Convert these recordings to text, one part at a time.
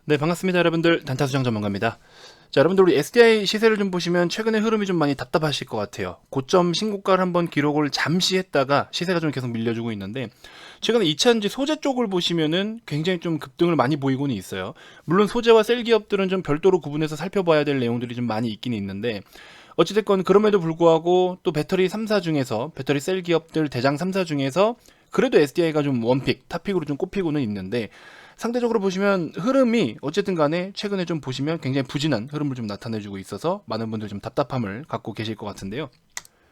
네, 반갑습니다. 여러분들. 단타수장 전문가입니다. 자, 여러분들 우리 SDI 시세를 좀 보시면 최근에 흐름이 좀 많이 답답하실 것 같아요. 고점 신고가를 한번 기록을 잠시 했다가 시세가 좀 계속 밀려주고 있는데, 최근에 2차전지 소재 쪽을 보시면은 굉장히 좀 급등을 많이 보이고는 있어요. 물론 소재와 셀 기업들은 좀 별도로 구분해서 살펴봐야 될 내용들이 좀 많이 있긴 있는데, 어찌됐건 그럼에도 불구하고 또 배터리 3사 중에서, 배터리 셀 기업들 대장 3사 중에서 그래도 SDI가 좀 원픽, 탑픽으로 좀 꼽히고는 있는데, 상대적으로 보시면 흐름이 어쨌든 간에 최근에 좀 보시면 굉장히 부진한 흐름을 좀 나타내주고 있어서 많은 분들이 좀 답답함을 갖고 계실 것 같은데요.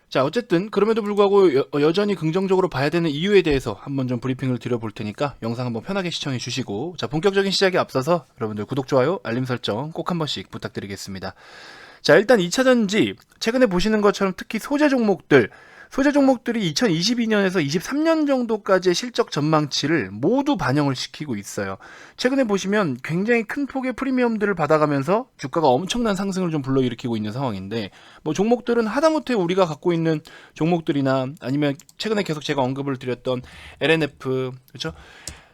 자, 어쨌든 그럼에도 불구하고 여전히 긍정적으로 봐야 되는 이유에 대해서 한번 좀 브리핑을 드려볼 테니까 영상 한번 편하게 시청해 주시고, 자, 본격적인 시작에 앞서서 여러분들 구독, 좋아요, 알림 설정 꼭 한 번씩 부탁드리겠습니다. 자, 일단 2차전지 최근에 보시는 것처럼 특히 소재 종목들이 2022년에서 23년 정도까지의 실적 전망치를 모두 반영을 시키고 있어요. 최근에 보시면 굉장히 큰 폭의 프리미엄들을 받아가면서 주가가 엄청난 상승을 좀 불러일으키고 있는 상황인데, 뭐 종목들은 하다못해 우리가 갖고 있는 종목들이나 아니면 최근에 계속 제가 언급을 드렸던 LNF, 그렇죠?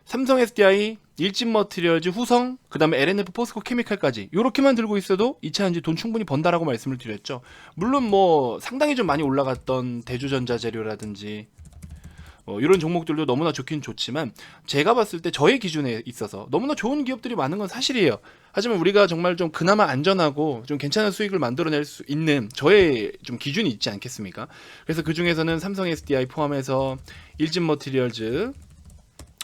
삼성 SDI, 일진머티리얼즈, 후성, 그 다음에 LNF, 포스코 케미칼까지 요렇게만 들고 있어도 2차전지 돈 충분히 번다라고 말씀을 드렸죠. 물론 뭐 상당히 좀 많이 올라갔던 대주전자재료라든지 이런 종목들도 너무나 좋긴 좋지만, 제가 봤을 때 저의 기준에 있어서 너무나 좋은 기업들이 많은 건 사실이에요. 하지만 우리가 정말 좀 그나마 안전하고 좀 괜찮은 수익을 만들어낼 수 있는 저의 좀 기준이 있지 않겠습니까? 그래서 그 중에서는 삼성 SDI 포함해서 일진머티리얼즈,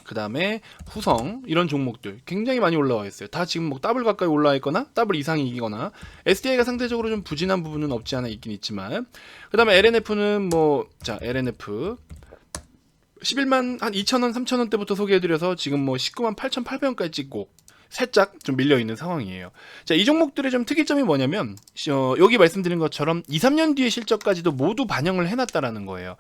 그 다음에 후성, 이런 종목들 굉장히 많이 올라와 있어요. 다 지금 뭐 더블 가까이 올라와 있거나 더블 이상이거나, SDI가 상대적으로 좀 부진한 부분은 없지 않아 있긴 있지만, 그 다음에 LNF는 자, LNF 11만 한 2,000원, 3,000원 대부터 소개해드려서 지금 뭐 19만 8,800원까지 찍고 살짝 좀 밀려있는 상황이에요. 자, 이 종목들의 좀 특이점이 뭐냐면, 여기 말씀드린 것처럼 2, 3년 뒤의 실적까지도 모두 반영을 해놨다라는 거예요.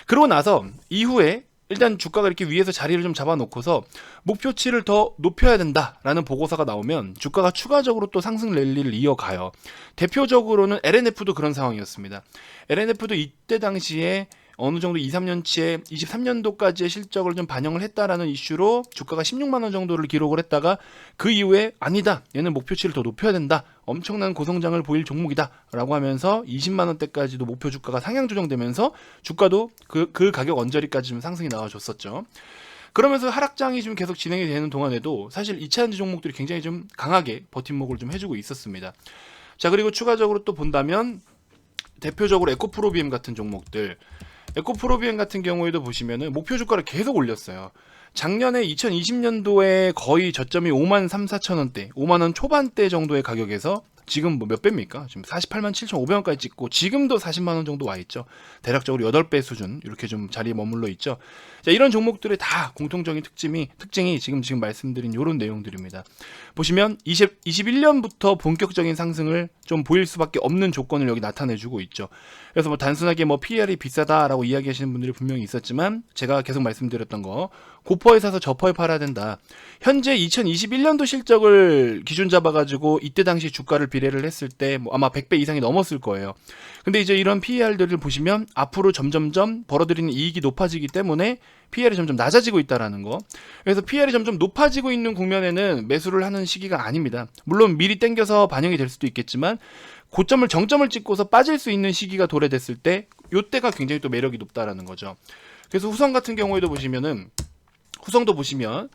그러고 나서 이후에 일단 주가가 이렇게 위에서 자리를 좀 잡아놓고서 목표치를 더 높여야 된다라는 보고서가 나오면 주가가 추가적으로 또 상승 랠리를 이어가요. 대표적으로는 LNF도 그런 상황이었습니다. LNF도 이때 당시에 어느 정도 2, 3년치에 23년도까지의 실적을 좀 반영을 했다라는 이슈로 주가가 16만원 정도를 기록을 했다가, 그 이후에 아니다, 얘는 목표치를 더 높여야 된다, 엄청난 고성장을 보일 종목이다 라고 하면서 20만원대까지도 목표 주가가 상향 조정되면서 주가도 그 가격 언저리까지 좀 상승이 나와줬었죠. 그러면서 하락장이 지금 계속 진행이 되는 동안에도 사실 2차전지 종목들이 굉장히 좀 강하게 버팀목을 좀 해주고 있었습니다. 자, 그리고 추가적으로 또 본다면 대표적으로 에코프로비엠 같은 종목들, 에코프로비엠 같은 경우에도 보시면은 목표 주가를 계속 올렸어요. 작년에 2020년도에 거의 저점이 5만 3, 4천 원대, 5만 원 초반대 정도의 가격에서 지금 뭐 몇 배입니까? 지금 48만 7,500원까지 찍고 지금도 40만 원 정도 와 있죠. 대략적으로 8배 수준 이렇게 좀 자리에 머물러 있죠. 자, 이런 종목들의 다 공통적인 특징이 지금 말씀드린 이런 내용들입니다. 보시면 21년부터 본격적인 상승을 좀 보일 수밖에 없는 조건을 여기 나타내주고 있죠. 그래서 뭐 단순하게 뭐 PER이 비싸다라고 이야기하시는 분들이 분명히 있었지만, 제가 계속 말씀드렸던 거, 고퍼에 사서 저퍼에 팔아야 된다. 현재 2021년도 실적을 기준 잡아가지고 이때 당시 주가를 비례를 했을 때 뭐 아마 100배 이상이 넘었을 거예요. 근데 이제 이런 PER들을 보시면 앞으로 점점점 벌어들이는 이익이 높아지기 때문에 PER이 점점 낮아지고 있다라는 거. 그래서 PER이 점점 높아지고 있는 국면에는 매수를 하는 시기가 아닙니다. 물론 미리 땡겨서 반영이 될 수도 있겠지만, 고점을 정점을 찍고서 빠질 수 있는 시기가 도래됐을 때 요때가 굉장히 또 매력이 높다라는 거죠. 그래서 후성 같은 경우에도 보시면은, 후성도 보시면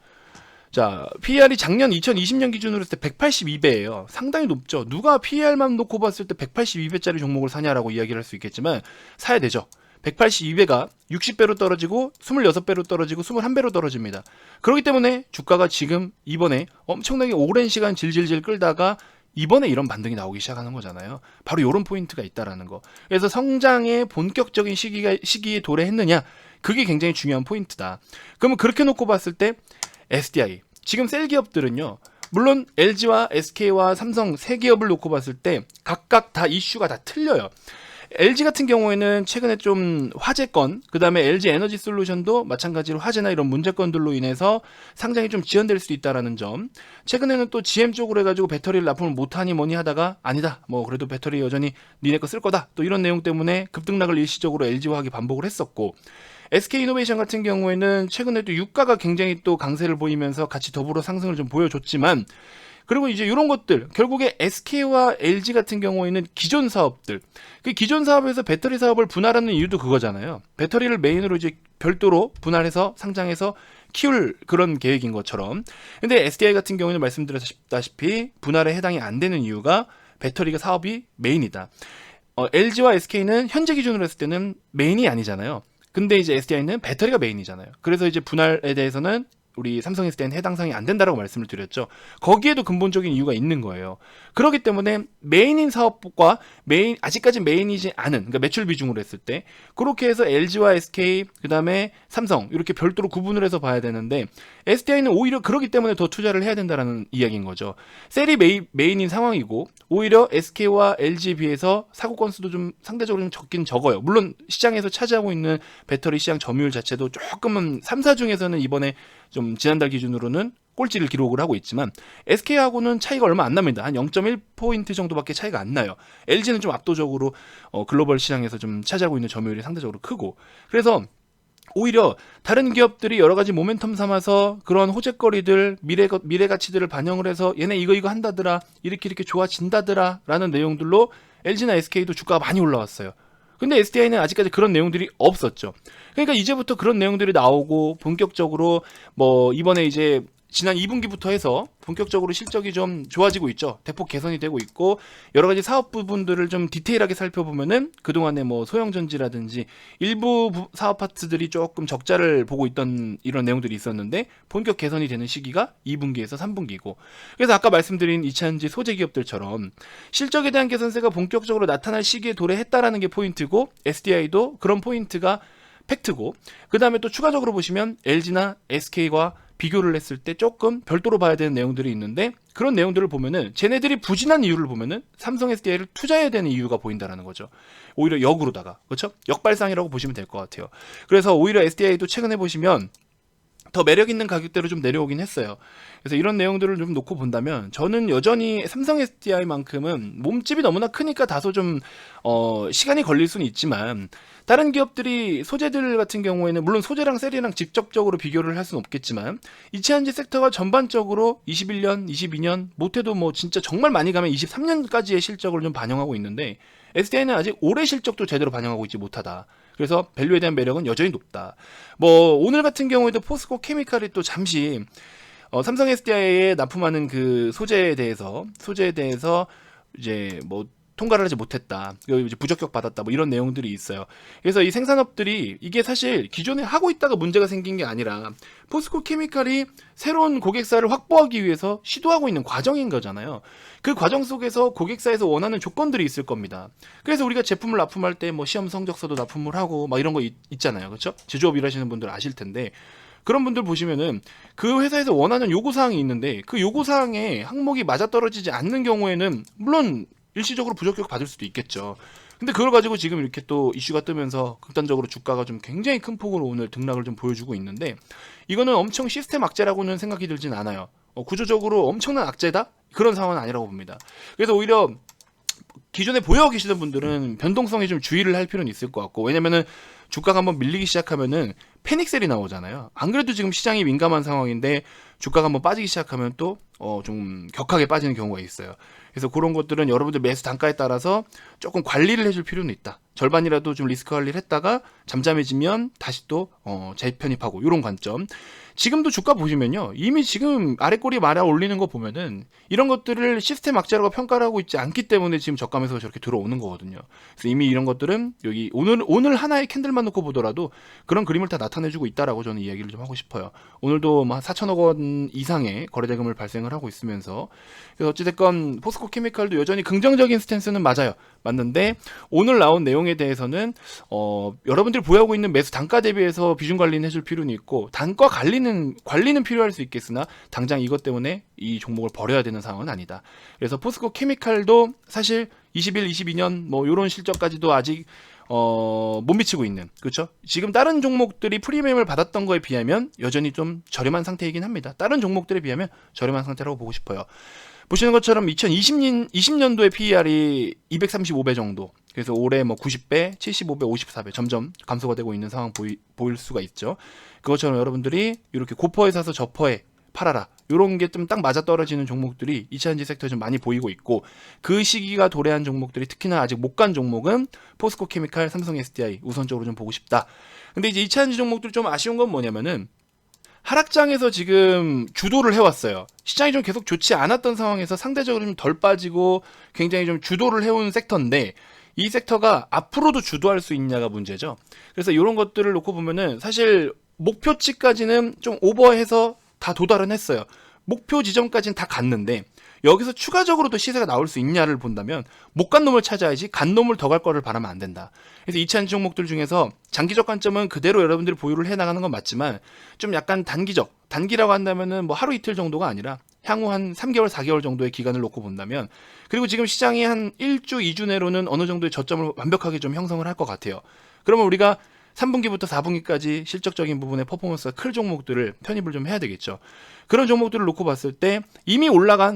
자, PER이 작년 2020년 기준으로 했을 때 182배예요. 상당히 높죠. 누가 PER만 놓고 봤을 때 182배짜리 종목을 사냐라고 이야기를 할 수 있겠지만 사야 되죠. 182배가 60배로 떨어지고 26배로 떨어지고 21배로 떨어집니다. 그렇기 때문에 주가가 지금 이번에 엄청나게 오랜 시간 질질질 끌다가 이번에 이런 반등이 나오기 시작하는 거잖아요. 바로 이런 포인트가 있다라는 거. 그래서 성장의 본격적인 시기에 도래했느냐, 그게 굉장히 중요한 포인트다. 그러면 그렇게 놓고 봤을 때 SDI, 지금 셀 기업들은요, 물론 LG와 SK와 삼성 세 기업을 놓고 봤을 때 각각 다 이슈가 다 틀려요. LG 같은 경우에는 최근에 좀 화제건, 그 다음에 LG 에너지 솔루션도 마찬가지로 화제나 이런 문제건들로 인해서 상장이 좀 지연될 수도 있다라는 점. 최근에는 또 GM 쪽으로 해가지고 배터리를 납품을 못하니 뭐니 하다가 아니다, 뭐 그래도 배터리 여전히 니네 거 쓸 거다, 또 이런 내용 때문에 급등락을 일시적으로 LG화학이 반복을 했었고, SK이노베이션 같은 경우에는 최근에도 유가가 굉장히 또 강세를 보이면서 같이 더불어 상승을 좀 보여줬지만, 그리고 이제 이런 것들 결국에 SK와 LG 같은 경우에는 기존 사업들, 그 기존 사업에서 배터리 사업을 분할하는 이유도 그거잖아요. 배터리를 메인으로 이제 별도로 분할해서 상장해서 키울 그런 계획인 것처럼. 근데 SDI 같은 경우는 말씀드렸다시피 분할에 해당이 안 되는 이유가 배터리가 사업이 메인이다. LG와 SK는 현재 기준으로 했을 때는 메인이 아니잖아요. 근데 이제 SDI는 배터리가 메인이잖아요. 그래서 이제 분할에 대해서는 우리 삼성 SDI는 해당 사항이 안 된다라고 말씀을 드렸죠. 거기에도 근본적인 이유가 있는 거예요. 그렇기 때문에 메인인 사업과 아직까지 메인이지 않은, 그러니까 매출 비중으로 했을 때 그렇게 해서 LG와 SK 그다음에 삼성 이렇게 별도로 구분을 해서 봐야 되는데, SDI는 오히려 그렇기 때문에 더 투자를 해야 된다라는 이야기인 거죠. 셀이 메인인 상황이고 오히려 SK와 LG에 비해서 사고 건수도 좀 상대적으로 좀 적긴 적어요. 물론 시장에서 차지하고 있는 배터리 시장 점유율 자체도 조금은 3사 중에서는 이번에 좀 지난달 기준으로는 꼴찌를 기록을 하고 있지만 SK하고는 차이가 얼마 안 납니다. 한 0.1포인트 정도밖에 차이가 안 나요. LG는 좀 압도적으로 글로벌 시장에서 좀 차지하고 있는 점유율이 상대적으로 크고, 그래서 오히려 다른 기업들이 여러 가지 모멘텀 삼아서 그런 호재거리들, 미래 가치들을 반영을 해서 얘네 이거 한다더라, 이렇게 좋아진다더라 라는 내용들로 LG나 SK도 주가가 많이 올라왔어요. 근데 SDI는 아직까지 그런 내용들이 없었죠. 그러니까 이제부터 그런 내용들이 나오고 본격적으로 뭐 이번에 이제 지난 2분기부터 해서 본격적으로 실적이 좀 좋아지고 있죠. 대폭 개선이 되고 있고, 여러 가지 사업 부분들을 좀 디테일하게 살펴보면은 그동안에 뭐 소형전지라든지 일부 사업 파트들이 조금 적자를 보고 있던 이런 내용들이 있었는데 본격 개선이 되는 시기가 2분기에서 3분기고, 그래서 아까 말씀드린 이차전지 소재 기업들처럼 실적에 대한 개선세가 본격적으로 나타날 시기에 도래했다라는 게 포인트고, SDI도 그런 포인트가 팩트고, 그 다음에 또 추가적으로 보시면 LG나 SK와 비교를 했을 때 조금 별도로 봐야 되는 내용들이 있는데, 그런 내용들을 보면은 쟤네들이 부진한 이유를 보면은 삼성 SDI를 투자해야 되는 이유가 보인다라는 거죠. 오히려 역으로다가, 그렇죠? 역발상이라고 보시면 될 것 같아요. 그래서 오히려 SDI도 최근에 보시면 더 매력 있는 가격대로 좀 내려오긴 했어요. 그래서 이런 내용들을 좀 놓고 본다면 저는 여전히 삼성 SDI만큼은 몸집이 너무나 크니까 다소 좀 시간이 걸릴 수는 있지만, 다른 기업들이 소재들 같은 경우에는 물론 소재랑 셀이랑 직접적으로 비교를 할 수는 없겠지만 이차전지 섹터가 전반적으로 21년, 22년, 못해도 뭐 진짜 정말 많이 가면 23년까지의 실적을 좀 반영하고 있는데 SDI는 아직 올해 실적도 제대로 반영하고 있지 못하다. 그래서 밸류에 대한 매력은 여전히 높다. 뭐 오늘 같은 경우에도 포스코 케미칼이 또 잠시 삼성 SDI에 납품하는 그 소재에 대해서 이제 뭐 통과를 하지 못했다, 이제 부적격 받았다, 뭐 이런 내용들이 있어요. 그래서 이 생산업들이 이게 사실 기존에 하고 있다가 문제가 생긴 게 아니라 포스코 케미칼이 새로운 고객사를 확보하기 위해서 시도하고 있는 과정인 거잖아요. 그 과정 속에서 고객사에서 원하는 조건들이 있을 겁니다. 그래서 우리가 제품을 납품할 때 뭐 시험 성적서도 납품을 하고 막 이런 거 있잖아요. 그렇죠? 제조업 일하시는 분들 아실 텐데, 그런 분들 보시면은 그 회사에서 원하는 요구사항이 있는데 그 요구사항에 항목이 맞아떨어지지 않는 경우에는 물론 일시적으로 부적격 받을 수도 있겠죠. 근데 그걸 가지고 지금 이렇게 또 이슈가 뜨면서 극단적으로 주가가 좀 굉장히 큰 폭으로 오늘 등락을 좀 보여주고 있는데, 이거는 엄청 시스템 악재라고는 생각이 들진 않아요. 구조적으로 엄청난 악재다? 그런 상황은 아니라고 봅니다. 그래서 오히려 기존에 보유하고 계시던 분들은 변동성에 좀 주의를 할 필요는 있을 것 같고, 왜냐면은 주가가 한번 밀리기 시작하면은 패닉셀이 나오잖아요. 안 그래도 지금 시장이 민감한 상황인데 주가가 한번 빠지기 시작하면 또 좀 격하게 빠지는 경우가 있어요. 그래서 그런 것들은 여러분들 매수 단가에 따라서 조금 관리를 해줄 필요는 있다. 절반이라도 좀 리스크 관리를 했다가 잠잠해지면 다시 또 재편입하고, 이런 관점. 지금도 주가 보시면요, 이미 지금 아래꼬리 말아 올리는 거 보면은 이런 것들을 시스템 악재라고 평가를 하고 있지 않기 때문에 지금 저가에서 저렇게 들어오는 거거든요. 그래서 이미 이런 것들은 여기 오늘 하나의 캔들만 놓고 보더라도 그런 그림을 다 나타내주고 있다라고 저는 이야기를 좀 하고 싶어요. 오늘도 뭐 4천억 원 이상의 거래대금을 발생을 하고 있으면서, 그래서 어찌됐건 포스코 케미칼도 여전히 긍정적인 스탠스는 맞는데 오늘 나온 내용에 대해서는 여러분들이 보유하고 있는 매수 단가 대비해서 비중 관리는 해줄 필요는 있고, 단가 관리는 필요할 수 있겠으나 당장 이것 때문에 이 종목을 버려야 되는 상황은 아니다. 그래서 포스코 케미칼도 사실 21, 22년 뭐 이런 실적까지도 아직 못 미치고 있는, 그렇죠? 지금 다른 종목들이 프리미엄을 받았던 거에 비하면 여전히 좀 저렴한 상태이긴 합니다. 다른 종목들에 비하면 저렴한 상태라고 보고 싶어요. 보시는 것처럼 2020년도에 PER이 235배 정도, 그래서 올해 뭐 90배, 75배, 54배 점점 감소가 되고 있는 상황 보일 수가 있죠. 그것처럼 여러분들이 이렇게 고퍼에 사서 저퍼에 팔아라. 요런 게 좀 딱 맞아떨어지는 종목들이 2차전지 섹터에 좀 많이 보이고 있고, 그 시기가 도래한 종목들이 특히나 아직 못 간 종목은 포스코 케미칼, 삼성 SDI 우선적으로 좀 보고 싶다. 근데 이제 2차전지 종목들 좀 아쉬운 건 뭐냐면은 하락장에서 지금 주도를 해왔어요. 시장이 좀 계속 좋지 않았던 상황에서 상대적으로 좀 덜 빠지고 굉장히 좀 주도를 해온 섹터인데, 이 섹터가 앞으로도 주도할 수 있냐가 문제죠. 그래서 이런 것들을 놓고 보면은 사실 목표치까지는 좀 오버해서 다 도달은 했어요. 목표 지점까지는 다 갔는데 여기서 추가적으로도 시세가 나올 수 있냐를 본다면 못 간 놈을 찾아야지 간 놈을 더 갈 거를 바라면 안 된다. 그래서 2차전지 종목들 중에서 장기적 관점은 그대로 여러분들이 보유를 해나가는 건 맞지만 좀 약간 단기라고 한다면은 뭐 하루 이틀 정도가 아니라 향후 한 3개월, 4개월 정도의 기간을 놓고 본다면, 그리고 지금 시장이 한 1주, 2주 내로는 어느 정도의 저점을 완벽하게 좀 형성을 할 것 같아요. 그러면 우리가 3분기부터 4분기까지 실적적인 부분의 퍼포먼스가 클 종목들을 편입을 좀 해야 되겠죠. 그런 종목들을 놓고 봤을 때 이미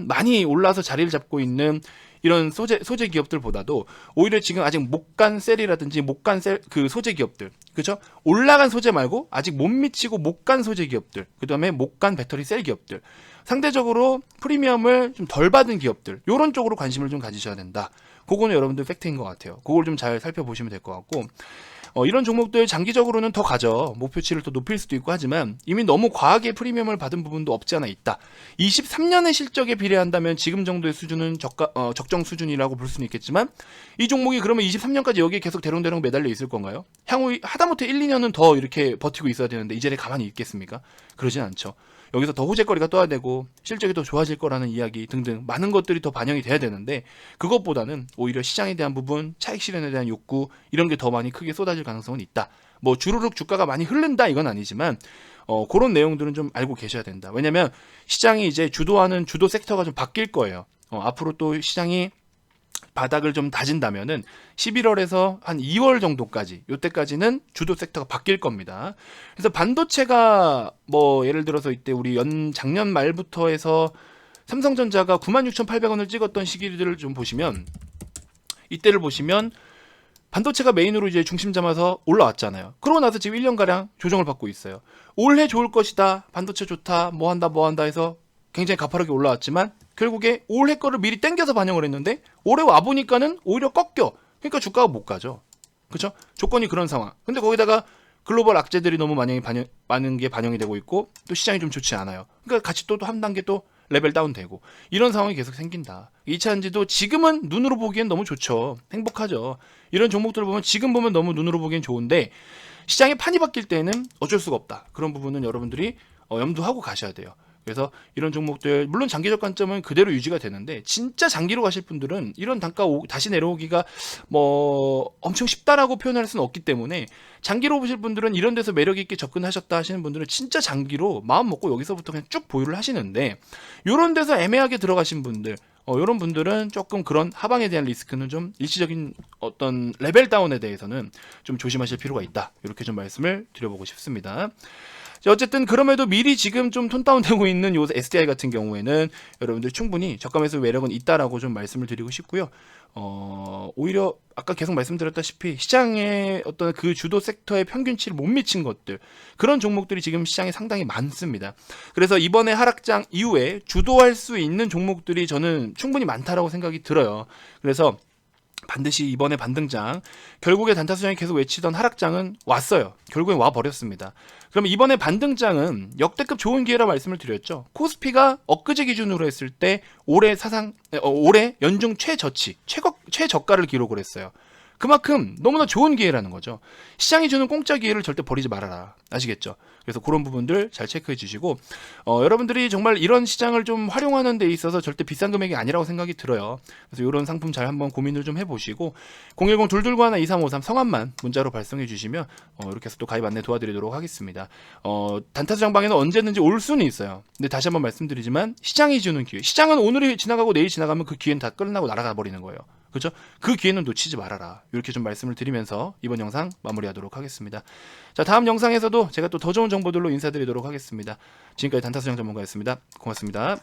많이 올라서 자리를 잡고 있는 이런 소재 기업들보다도 오히려 지금 아직 못 간 셀이라든지 못 간 셀 그 소재 기업들, 그죠? 올라간 소재 말고 아직 못 미치고 못 간 소재 기업들, 그 다음에 못 간 배터리 셀 기업들, 상대적으로 프리미엄을 좀 덜 받은 기업들, 요런 쪽으로 관심을 좀 가지셔야 된다. 그거는 여러분들 팩트인 것 같아요. 그걸 좀 잘 살펴보시면 될 것 같고, 이런 종목들 장기적으로는 더 가죠. 목표치를 더 높일 수도 있고 하지만 이미 너무 과하게 프리미엄을 받은 부분도 없지 않아 있다. 23년의 실적에 비례한다면 지금 정도의 수준은 적정 수준이라고 볼 수는 있겠지만, 이 종목이 그러면 23년까지 여기에 계속 대롱대롱 매달려 있을 건가요? 향후 하다못해 1, 2년은 더 이렇게 버티고 있어야 되는데 이 자리에 가만히 있겠습니까? 그러진 않죠. 여기서 더 호재거리가 떠야 되고 실적이 더 좋아질 거라는 이야기 등등 많은 것들이 더 반영이 돼야 되는데, 그것보다는 오히려 시장에 대한 부분, 차익 실현에 대한 욕구, 이런 게 더 많이 크게 쏟아질 가능성은 있다. 뭐 주르륵 주가가 많이 흐른다 이건 아니지만 그런 내용들은 좀 알고 계셔야 된다. 왜냐면 시장이 이제 주도하는 주도 섹터가 좀 바뀔 거예요. 앞으로 또 시장이 바닥을 좀 다진다면은 11월에서 한 2월 정도까지, 요때까지는 주도 섹터가 바뀔 겁니다. 그래서 반도체가 뭐 예를 들어서 이때 우리 작년 말부터 해서 삼성전자가 96,800원을 찍었던 시기들을 좀 보시면, 이때를 보시면 반도체가 메인으로 이제 중심 잡아서 올라왔잖아요. 그러고 나서 지금 1년가량 조정을 받고 있어요. 올해 좋을 것이다, 반도체 좋다, 뭐 한다 해서 굉장히 가파르게 올라왔지만 결국에 올해 거를 미리 땡겨서 반영을 했는데 올해 와보니까는 오히려 꺾여. 그러니까 주가가 못 가죠. 그렇죠? 조건이 그런 상황. 근데 거기다가 글로벌 악재들이 너무 많은 게 반영이 되고 있고 또 시장이 좀 좋지 않아요. 그러니까 같이 또 한 단계 또 레벨 다운되고 이런 상황이 계속 생긴다. 2차전지도 지금은 눈으로 보기엔 너무 좋죠. 행복하죠. 이런 종목들을 보면 지금 보면 너무 눈으로 보기엔 좋은데 시장의 판이 바뀔 때는 어쩔 수가 없다. 그런 부분은 여러분들이 염두하고 가셔야 돼요. 그래서 이런 종목들 물론 장기적 관점은 그대로 유지가 되는데 진짜 장기로 가실 분들은 이런 단가 다시 내려오기가 뭐 엄청 쉽다라고 표현할 수는 없기 때문에, 장기로 보실 분들은 이런 데서 매력 있게 접근하셨다 하시는 분들은 진짜 장기로 마음 먹고 여기서부터 그냥 쭉 보유를 하시는데, 이런 데서 애매하게 들어가신 분들, 이런 분들은 조금 그런 하방에 대한 리스크는 좀 일시적인 어떤 레벨 다운에 대해서는 좀 조심하실 필요가 있다. 이렇게 좀 말씀을 드려보고 싶습니다. 어쨌든 그럼에도 미리 지금 좀 톤 다운되고 있는 요 SDI 같은 경우에는 여러분들 충분히 저가매수 매력은 있다라고 좀 말씀을 드리고 싶고요. 오히려 아까 계속 말씀드렸다시피 시장의 어떤 그 주도 섹터의 평균치를 못 미친 것들, 그런 종목들이 지금 시장에 상당히 많습니다. 그래서 이번에 하락장 이후에 주도할 수 있는 종목들이 저는 충분히 많다라고 생각이 들어요. 그래서 반드시 이번에 반등장, 결국에 단타수장이 계속 외치던 하락장은 왔어요. 결국엔 와버렸습니다. 그럼 이번에 반등장은 역대급 좋은 기회라 말씀을 드렸죠. 코스피가 엊그제 기준으로 했을 때 올해 연중 최저치, 최저가를 기록을 했어요. 그만큼 너무나 좋은 기회라는 거죠. 시장이 주는 공짜 기회를 절대 버리지 말아라. 아시겠죠? 그래서 그런 부분들 잘 체크해 주시고, 여러분들이 정말 이런 시장을 좀 활용하는 데 있어서 절대 비싼 금액이 아니라고 생각이 들어요. 그래서 이런 상품 잘 한번 고민을 좀 해보시고 010-229-2353 성함만 문자로 발송해 주시면 이렇게 해서 또 가입 안내 도와드리도록 하겠습니다. 단타수장 방에는 언제든지 올 수는 있어요. 근데 다시 한번 말씀드리지만 시장이 주는 기회, 시장은 오늘이 지나가고 내일 지나가면 그 기회는 다 끝나고 날아가 버리는 거예요. 그렇죠? 그 기회는 놓치지 말아라. 이렇게 좀 말씀을 드리면서 이번 영상 마무리하도록 하겠습니다. 자, 다음 영상에서도 제가 또 더 좋은 정보들로 인사드리도록 하겠습니다. 지금까지 단타수장 전문가였습니다. 고맙습니다.